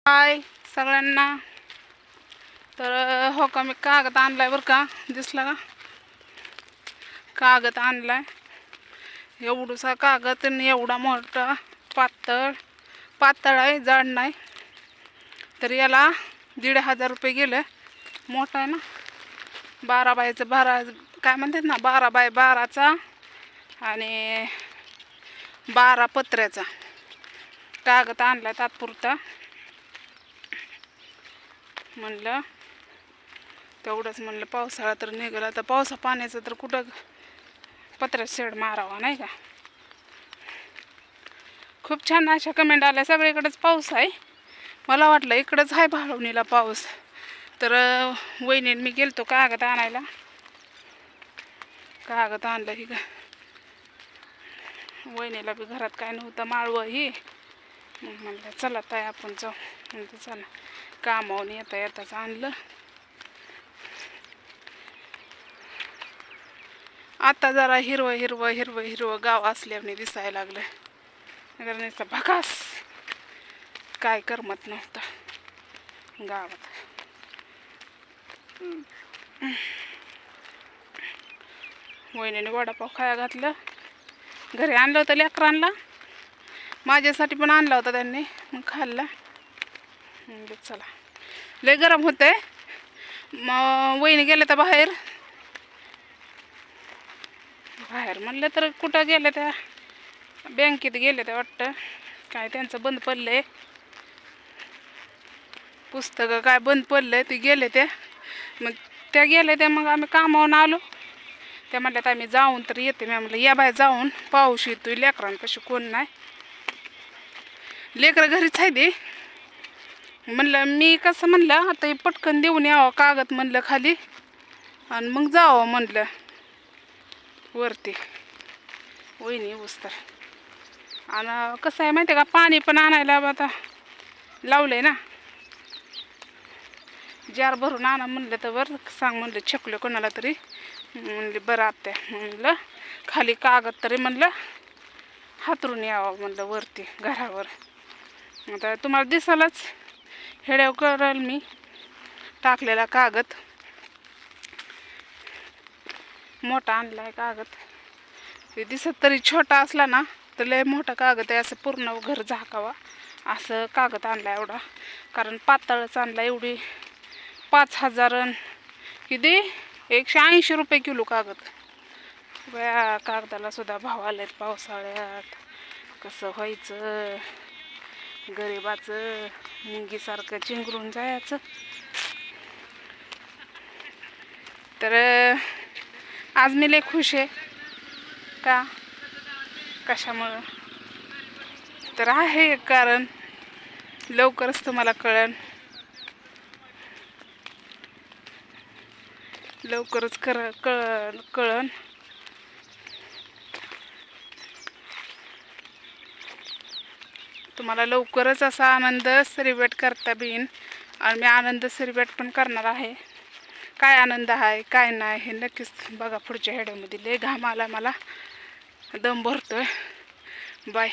हाय सगळ्यांना. तर हो का, मी कागद आणलाय बरं का. दिसला का? कागद आणलाय. एवढूसा कागद आणि एवढा मोठा पातळ पातळ आहे, जाड नाही. तर याला 1,500 रुपये गेले. मोठा आहे ना, 12 बायचं 12 काय म्हणतात ना, 12 बाय 12चा आणि 12 पत्र्याचा कागद आणलाय तात्पुरता. म्हणलं तेवढंच, म्हणलं पावसाळा तर निघाला, तर पावसा पाण्याचं तर कुठं पत्र्यात शेड मारावा नाही का. खूप छान अशा कमेंट आल्या, सगळीकडेच पाऊस आहे. मला वाटलं इकडंच आहे भाळवणीला पाऊस. तर वहिनीने मी गेलतो कागद आणायला. कागद आणलं ही का, वहिनीला बी घरात काय नव्हतं, माळवं ही. मग म्हणलं चला ताई आपण जाऊ. म्हणलं चला, कामावून येता येताच आणलं. आता जरा हिरवं हिरवं हिरवं हिरवं गाव असल्याने दिसायला लागलं. नगर नुसतं भकास, काय करमत नव्हतं गावात. वहिनीने वडापाव खाया घातलं. घरी आणलं होतं लेकरांना, माझ्यासाठी पण आणला होता त्यांनी, मग खाल्ला. चला, लय गरम होतंय. मग वहिनी गेले तर बाहेर म्हणलं तर कुठं गेले, त्या बँकेत गेले त्या वाटतं. काय त्यांचं बंद पडलंय, पुस्तकं काय बंद पडलंय, ते गेले ते. मग त्या गेले त्या, मग आम्ही कामावून आलो. त्या म्हणल्यात आम्ही जाऊन तर येते. मी म्हणलं या बाय जाऊन, पाऊस येतोय, लेकरांपाशी कोण नाही, लेकरं घरीच आहे ते. म्हणलं मी कसं, म्हणलं आता हे पटकन देऊन यावं कागद, म्हणलं खाली, आणि मग जावं म्हणलं वरती. वहिनी उस्तर. आणि कसं आहे माहिती आहे का, पाणी पण आणायला आता लावलंय ना. जार भरून आणा म्हणलं तर बरं, सांग म्हणलं छकलं कोणाला तरी. म्हणले बरं आत्या. म्हणलं खाली कागद तरी म्हणलं हातरून यावं म्हणलं वरती घरावर. आता तुम्हाला दिसालच, हेड्याव करेल मी टाकलेला कागद. मोठा आणलाय कागद. ते दिसत तरी छोटा असला ना, तर लय मोठा कागद आहे, असं पूर्ण घर झाकावा असं कागद आणला एवढा. कारण पातळच आणला. एवढी 5,000 किती 180 रुपये किलो कागद. या कागदाला सुद्धा भाव आलेत पावसाळ्यात. कसं व्हायचं गरिबाचं, मुंगीसारखं चिंगरून जायचं. तर आज मी लय खुश आहे. का, कशामुळं तर आहे एक कारण, लवकरच तुम्हाला कळन. लवकरच कळन. तुम्हाला लवकरच असा आनंद सेलिब्रेट करता येईन. आणि मी आनंद सेलिब्रेट पण करणार आहे. काय आनंद आहे काय नाही हे नक्कीच बघा पुढच्या व्हिडिओमध्ये. लय घाम आला मला, दम भरतोय. बाय.